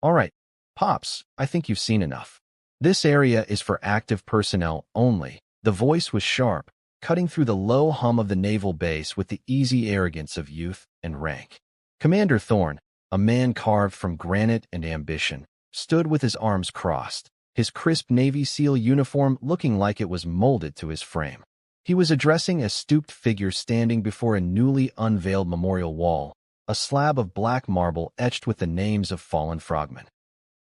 All right, Pops, I think you've seen enough. This area is for active personnel only. The voice was sharp, cutting through the low hum of the naval base with the easy arrogance of youth and rank. Commander Thorne, a man carved from granite and ambition, stood with his arms crossed, his crisp Navy SEAL uniform looking like it was molded to his frame. He was addressing a stooped figure standing before a newly unveiled memorial wall, a slab of black marble etched with the names of fallen frogmen.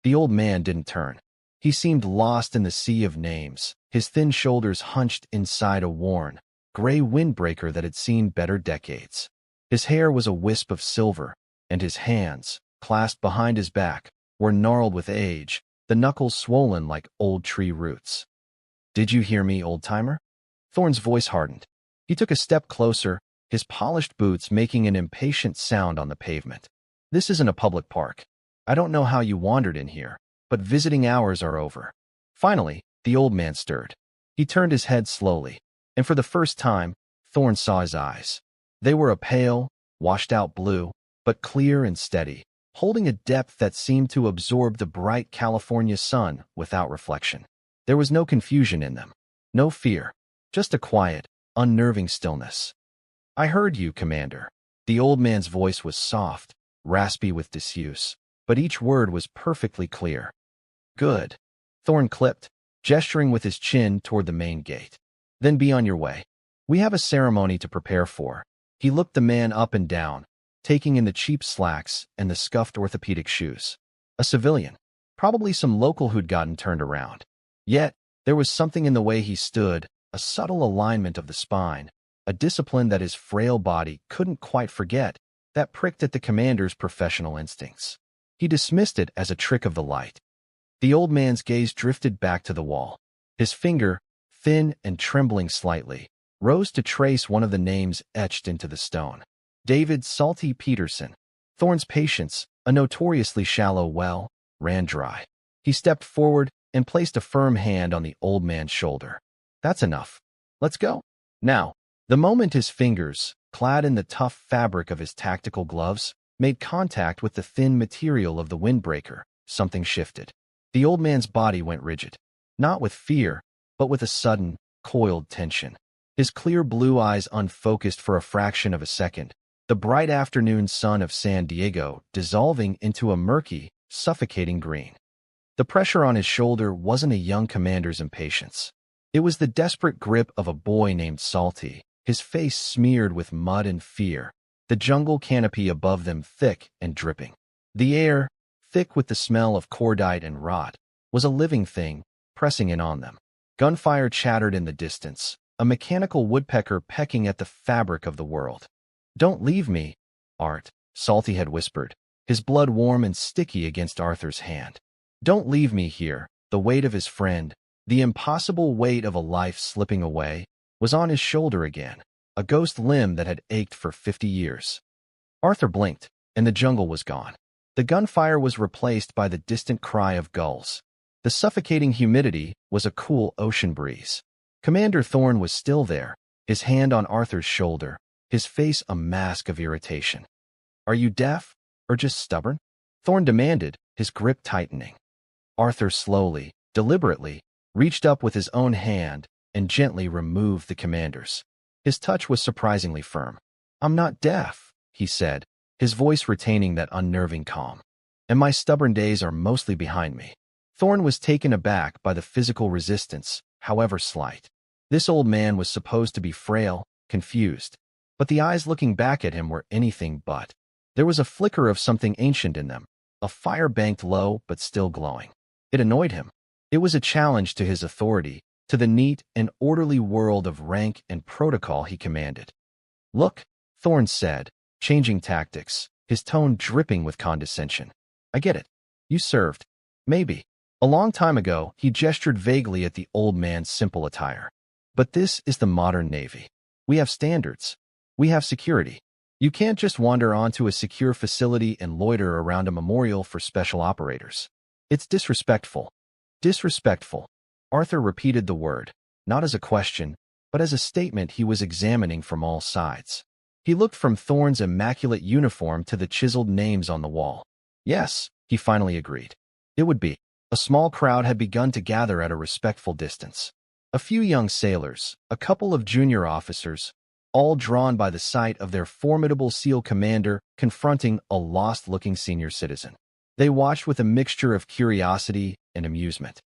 The old man didn't turn. He seemed lost in the sea of names, his thin shoulders hunched inside a worn, gray windbreaker that had seen better decades. His hair was a wisp of silver, and his hands, clasped behind his back, were gnarled with age, the knuckles swollen like old tree roots. "Did you hear me, old-timer?" Thorne's voice hardened. He took a step closer, his polished boots making an impatient sound on the pavement. "This isn't a public park. I don't know how you wandered in here, but visiting hours are over." Finally, the old man stirred. He turned his head slowly, and for the first time, Thorne saw his eyes. They were a pale, washed-out blue, but clear and steady, holding a depth that seemed to absorb the bright California sun without reflection. There was no confusion in them, no fear, just a quiet, unnerving stillness. "I heard you, Commander." The old man's voice was soft, raspy with disuse, but each word was perfectly clear. "Good," Thorne clipped, gesturing with his chin toward the main gate. "Then be on your way. We have a ceremony to prepare for." He looked the man up and down, taking in the cheap slacks and the scuffed orthopedic shoes. A civilian, probably some local who'd gotten turned around. Yet, there was something in the way he stood, a subtle alignment of the spine, a discipline that his frail body couldn't quite forget, that pricked at the commander's professional instincts. He dismissed it as a trick of the light. The old man's gaze drifted back to the wall. His finger, thin and trembling slightly, rose to trace one of the names etched into the stone. David Salty Peterson. Thorne's patience, a notoriously shallow well, ran dry. He stepped forward and placed a firm hand on the old man's shoulder. "That's enough. Let's go." Now, the moment his fingers, clad in the tough fabric of his tactical gloves, made contact with the thin material of the windbreaker, something shifted. The old man's body went rigid, not with fear, but with a sudden, coiled tension. His clear blue eyes unfocused for a fraction of a second, the bright afternoon sun of San Diego dissolving into a murky, suffocating green. The pressure on his shoulder wasn't a young commander's impatience. It was the desperate grip of a boy named Salty, his face smeared with mud and fear, the jungle canopy above them thick and dripping. The air, thick with the smell of cordite and rot, was a living thing, pressing in on them. Gunfire chattered in the distance, a mechanical woodpecker pecking at the fabric of the world. "Don't leave me, Art," Salty had whispered, his blood warm and sticky against Arthur's hand. "Don't leave me here." The weight of his friend, the impossible weight of a life slipping away, was on his shoulder again, a ghost limb that had ached for 50 years. Arthur blinked, and the jungle was gone. The gunfire was replaced by the distant cry of gulls. The suffocating humidity was a cool ocean breeze. Commander Thorne was still there, his hand on Arthur's shoulder, his face a mask of irritation. "Are you deaf, or just stubborn?" Thorne demanded, his grip tightening. Arthur slowly, deliberately, reached up with his own hand and gently removed the commander's. His touch was surprisingly firm. "I'm not deaf," he said, his voice retaining that unnerving calm. "And my stubborn days are mostly behind me." Thorne was taken aback by the physical resistance, however slight. This old man was supposed to be frail, confused, but the eyes looking back at him were anything but. There was a flicker of something ancient in them, a fire banked low but still glowing. It annoyed him. It was a challenge to his authority, to the neat and orderly world of rank and protocol he commanded. "Look," Thorne said, changing tactics, his tone dripping with condescension. "I get it. You served. Maybe. A long time ago." He gestured vaguely at the old man's simple attire. "But this is the modern Navy. We have standards. We have security. You can't just wander onto a secure facility and loiter around a memorial for special operators. It's disrespectful." "Disrespectful." Arthur repeated the word, not as a question, but as a statement he was examining from all sides. He looked from Thorne's immaculate uniform to the chiseled names on the wall. "Yes, He finally agreed. It would be. A small crowd had begun to gather at a respectful distance. A few young sailors, a couple of junior officers, all drawn by the sight of their formidable SEAL commander confronting a lost-looking senior citizen. They watched with a mixture of curiosity and amusement.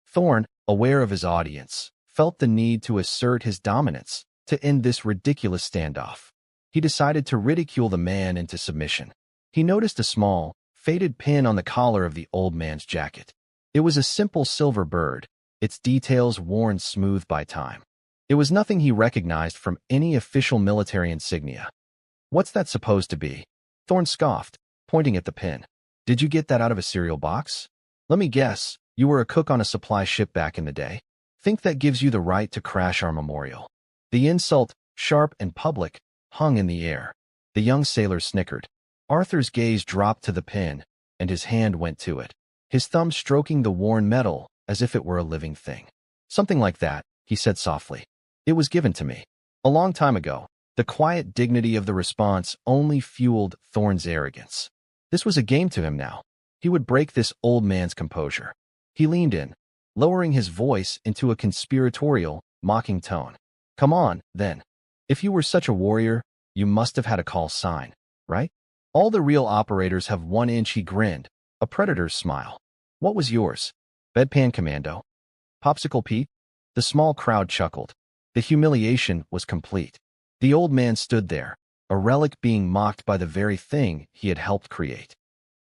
Thorn, aware of his audience, felt the need to assert his dominance to end this ridiculous standoff. He decided to ridicule the man into submission. He noticed a small, faded pin on the collar of the old man's jacket. It was a simple silver bird, its details worn smooth by time. It was nothing he recognized from any official military insignia. "What's that supposed to be?" Thorn scoffed, pointing at the pin. "Did you get that out of a cereal box? Let me guess, you were a cook on a supply ship back in the day. Think that gives you the right to crash our memorial?" The insult, sharp and public, hung in the air. The young sailor snickered. Arthur's gaze dropped to the pin, and his hand went to it, his thumb stroking the worn metal as if it were a living thing. "Something like that," he said softly. "It was given to me a long time ago." The quiet dignity of the response only fueled Thorn's arrogance. This was a game to him now. He would break this old man's composure. He leaned in, lowering his voice into a conspiratorial, mocking tone. "Come on, then. If you were such a warrior, you must have had a call sign, right? All the real operators have 1 inch," he grinned, a predator's smile. "What was yours? Bedpan Commando? Popsicle Pete?" The small crowd chuckled. The humiliation was complete. The old man stood there, a relic being mocked by the very thing he had helped create.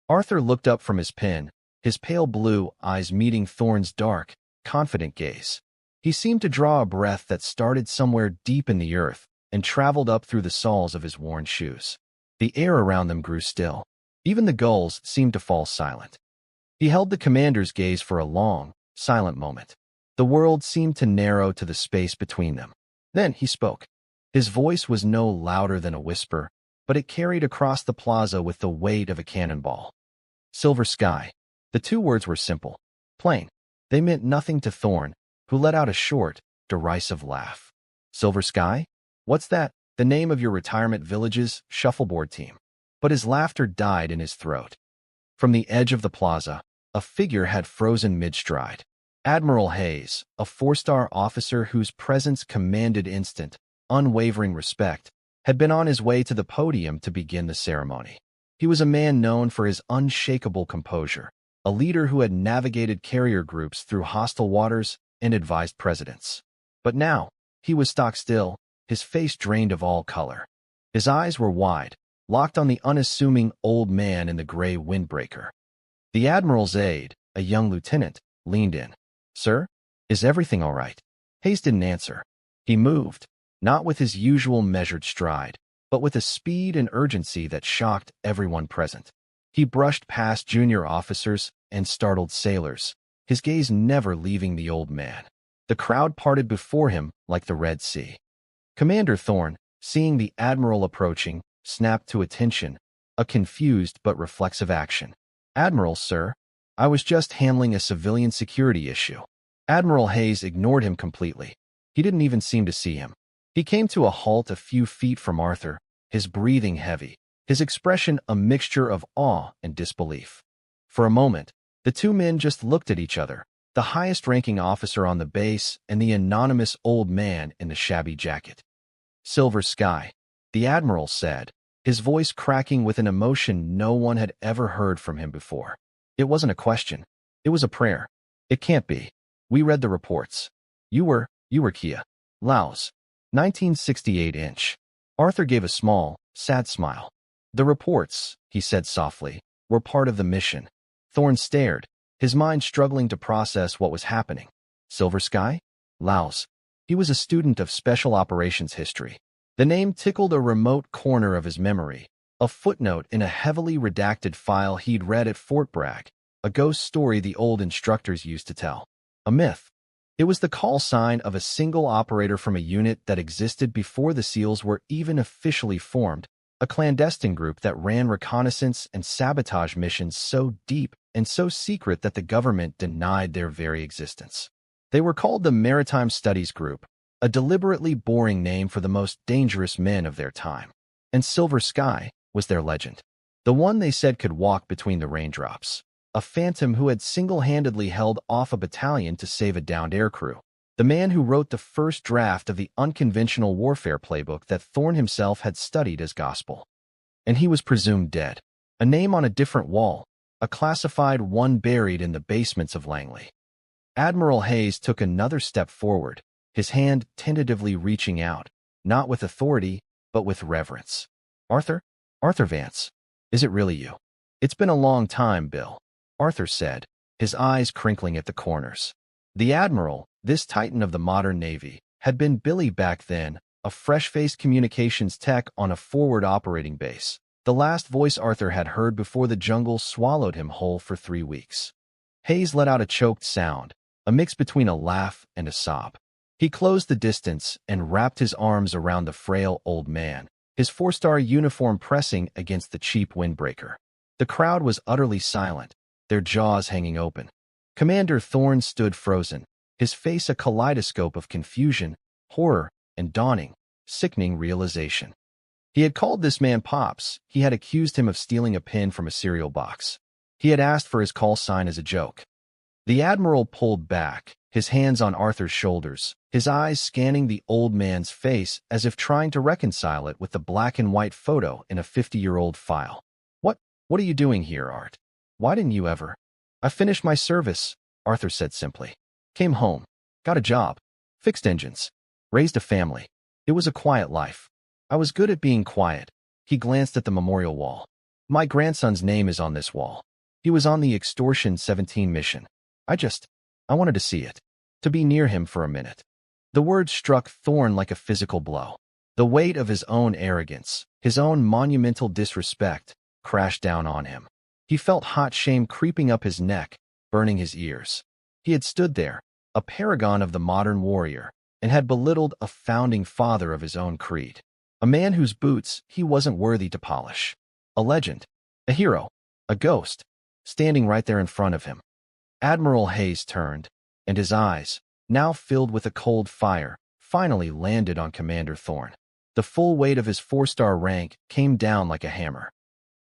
Arthur looked up from his pen, his pale blue eyes meeting Thorn's dark, confident gaze. He seemed to draw a breath that started somewhere deep in the earth and traveled up through the soles of his worn shoes. The air around them grew still. Even the gulls seemed to fall silent. He held the commander's gaze for a long, silent moment. The world seemed to narrow to the space between them. Then he spoke. His voice was no louder than a whisper, but it carried across the plaza with the weight of a cannonball. "Silver Sky." The two words were simple, plain. They meant nothing to Thorn, who let out a short, derisive laugh. "Silver Sky? What's that? The name of your retirement village's shuffleboard team?" But his laughter died in his throat. From the edge of the plaza, a figure had frozen mid-stride. Admiral Hayes, a 4-star officer whose presence commanded instant, unwavering respect, had been on his way to the podium to begin the ceremony. He was a man known for his unshakable composure, a leader who had navigated carrier groups through hostile waters and advised presidents. But now, he was stock still, his face drained of all color. His eyes were wide, locked on the unassuming old man in the gray windbreaker. The admiral's aide, a young lieutenant, leaned in. "Sir, is everything all right?" Hayes didn't answer. He moved, not with his usual measured stride, but with a speed and urgency that shocked everyone present. He brushed past junior officers and startled sailors, his gaze never leaving the old man. The crowd parted before him like the Red Sea. Commander Thorn, seeing the admiral approaching, snapped to attention, a confused but reflexive action. "Admiral, sir, I was just handling a civilian security issue." Admiral Hayes ignored him completely. He didn't even seem to see him. He came to a halt a few feet from Arthur, his breathing heavy, his expression a mixture of awe and disbelief. For a moment, the two men just looked at each other, the highest-ranking officer on the base and the anonymous old man in the shabby jacket. "Silver Sky," the admiral said, his voice cracking with an emotion no one had ever heard from him before. It wasn't a question. It was a prayer. "It can't be. We read the reports. You were Kia. Laos. 1968 Arthur gave a small, sad smile. "The reports," he said softly, "were part of the mission." Thorn stared, his mind struggling to process what was happening. Silver Sky? Laos. He was a student of special operations history. The name tickled a remote corner of his memory, a footnote in a heavily redacted file he'd read at Fort Bragg, a ghost story the old instructors used to tell. A myth. It was the call sign of a single operator from a unit that existed before the SEALs were even officially formed, a clandestine group that ran reconnaissance and sabotage missions so deep and so secret that the government denied their very existence. They were called the Maritime Studies Group, a deliberately boring name for the most dangerous men of their time. And Silver Sky was their legend. The one they said could walk between the raindrops. A phantom who had single-handedly held off a battalion to save a downed aircrew. The man who wrote the first draft of the unconventional warfare playbook that Thorne himself had studied as gospel. And he was presumed dead. A name on a different wall, a classified one buried in the basements of Langley. Admiral Hayes took another step forward, his hand tentatively reaching out, not with authority, but with reverence. Arthur? Arthur Vance. Is it really you? It's been a long time, Bill, Arthur said, his eyes crinkling at the corners. The Admiral, this titan of the modern Navy, had been Billy back then, a fresh-faced communications tech on a forward operating base, the last voice Arthur had heard before the jungle swallowed him whole for 3 weeks. Hayes let out a choked sound, a mix between a laugh and a sob. He closed the distance and wrapped his arms around the frail old man, his 4-star uniform pressing against the cheap windbreaker. The crowd was utterly silent, their jaws hanging open. Commander Thorne stood frozen, his face a kaleidoscope of confusion, horror, and dawning, sickening realization. He had called this man Pops. He had accused him of stealing a pin from a cereal box. He had asked for his call sign as a joke. The Admiral pulled back, his hands on Arthur's shoulders, his eyes scanning the old man's face as if trying to reconcile it with the black-and-white photo in a 50-year-old file. What are you doing here, Art? Why didn't you ever? I finished my service, Arthur said simply. Came home, got a job, fixed engines, raised a family. It was a quiet life. I was good at being quiet. He glanced at the memorial wall. My grandson's name is on this wall. He was on the Extortion 17 mission. I wanted to see it, to be near him for a minute. The words struck Thorne like a physical blow. The weight of his own arrogance, his own monumental disrespect, crashed down on him. He felt hot shame creeping up his neck, burning his ears. He had stood there, a paragon of the modern warrior, and had belittled a founding father of his own creed. A man whose boots he wasn't worthy to polish. A legend, a hero, a ghost, standing right there in front of him. Admiral Hayes turned, and his eyes, now filled with a cold fire, finally landed on Commander Thorne. The full weight of his 4-star rank came down like a hammer.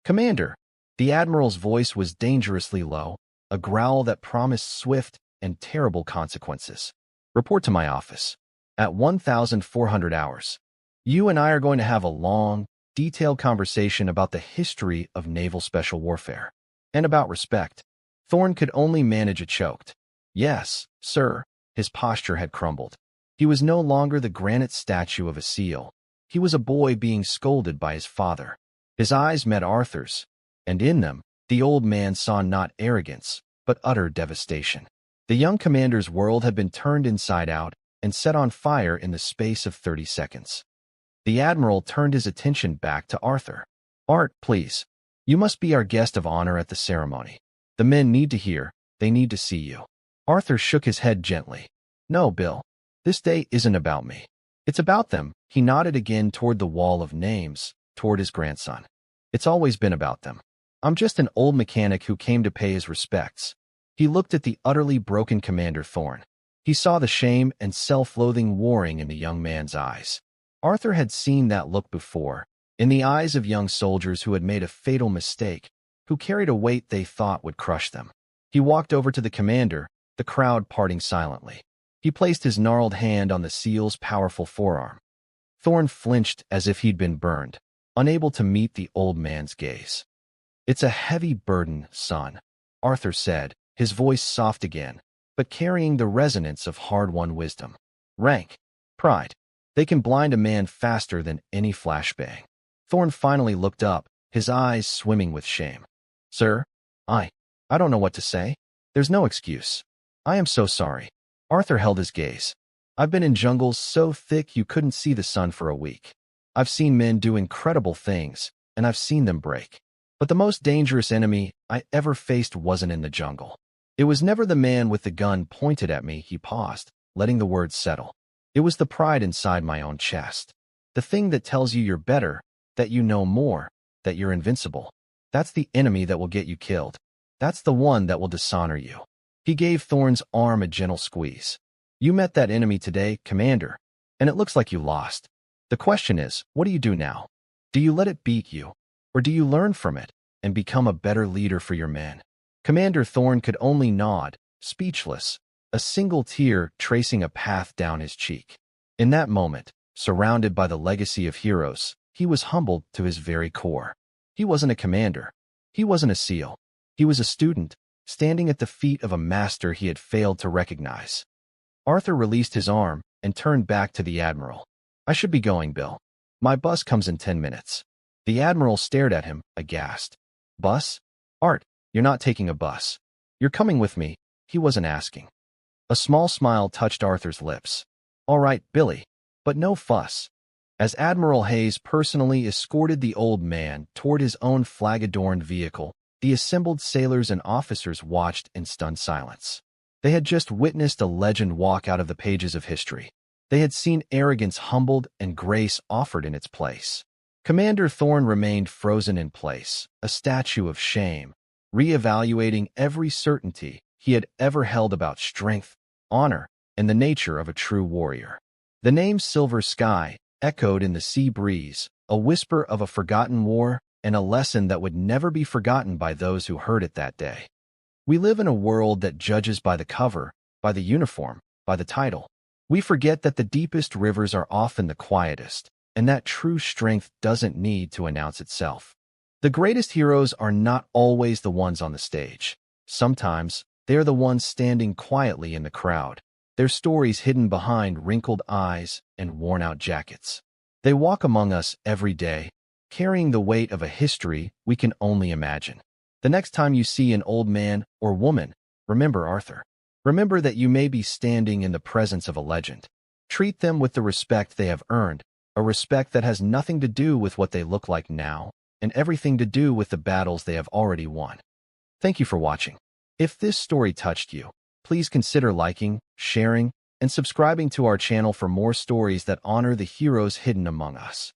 Commander, the Admiral's voice was dangerously low, a growl that promised swift and terrible consequences. Report to my office. At 1,400 hours. You and I are going to have a long, detailed conversation about the history of naval special warfare. And about respect. Thorne could only manage a choked. Yes, sir. His posture had crumbled. He was no longer the granite statue of a seal. He was a boy being scolded by his father. His eyes met Arthur's, and in them, the old man saw not arrogance, but utter devastation. The young commander's world had been turned inside out and set on fire in the space of 30 seconds. The Admiral turned his attention back to Arthur. Art, please. You must be our guest of honor at the ceremony. The men need to hear, they need to see you. Arthur shook his head gently. No, Bill. This day isn't about me. It's about them. He nodded again toward the wall of names, toward his grandson. It's always been about them. I'm just an old mechanic who came to pay his respects. He looked at the utterly broken Commander Thorne. He saw the shame and self-loathing warring in the young man's eyes. Arthur had seen that look before, in the eyes of young soldiers who had made a fatal mistake, who carried a weight they thought would crush them. He walked over to the commander, the crowd parting silently. He placed his gnarled hand on the SEAL's powerful forearm. Thorne flinched as if he'd been burned, unable to meet the old man's gaze. It's a heavy burden, son, Arthur said, his voice soft again, but carrying the resonance of hard-won wisdom. Rank, pride, they can blind a man faster than any flashbang. Thorne finally looked up, his eyes swimming with shame. Sir, I don't know what to say. There's no excuse. I am so sorry. Arthur held his gaze. I've been in jungles so thick you couldn't see the sun for a week. I've seen men do incredible things, and I've seen them break. But the most dangerous enemy I ever faced wasn't in the jungle. It was never the man with the gun pointed at me. He paused, letting the words settle. It was the pride inside my own chest. The thing that tells you you're better, that you know more, that you're invincible. That's the enemy that will get you killed. That's the one that will dishonor you. He gave Thorne's arm a gentle squeeze. You met that enemy today, Commander, and it looks like you lost. The question is, what do you do now? Do you let it beat you, or do you learn from it, and become a better leader for your men. Commander Thorn could only nod, speechless, a single tear tracing a path down his cheek. In that moment, surrounded by the legacy of heroes, he was humbled to his very core. He wasn't a commander. He wasn't a SEAL. He was a student, standing at the feet of a master he had failed to recognize. Arthur released his arm and turned back to the Admiral. "I should be going, Bill. My bus comes in 10 minutes. The Admiral stared at him, aghast. "Bus? Art, you're not taking a bus. You're coming with me." He wasn't asking. A small smile touched Arthur's lips. "All right, Billy, but no fuss." As Admiral Hayes personally escorted the old man toward his own flag-adorned vehicle, the assembled sailors and officers watched in stunned silence. They had just witnessed a legend walk out of the pages of history. They had seen arrogance humbled and grace offered in its place. Commander Thorn remained frozen in place, a statue of shame, reevaluating every certainty he had ever held about strength, honor, and the nature of a true warrior. The name Silver Sky echoed in the sea breeze, a whisper of a forgotten war and a lesson that would never be forgotten by those who heard it that day. We live in a world that judges by the cover, by the uniform, by the title. We forget that the deepest rivers are often the quietest, and that true strength doesn't need to announce itself. The greatest heroes are not always the ones on the stage. Sometimes, they are the ones standing quietly in the crowd, their stories hidden behind wrinkled eyes and worn-out jackets. They walk among us every day, carrying the weight of a history we can only imagine. The next time you see an old man or woman, remember Arthur. Remember that you may be standing in the presence of a legend. Treat them with the respect they have earned, a respect that has nothing to do with what they look like now, and everything to do with the battles they have already won. Thank you for watching. If this story touched you, please consider liking, sharing, and subscribing to our channel for more stories that honor the heroes hidden among us.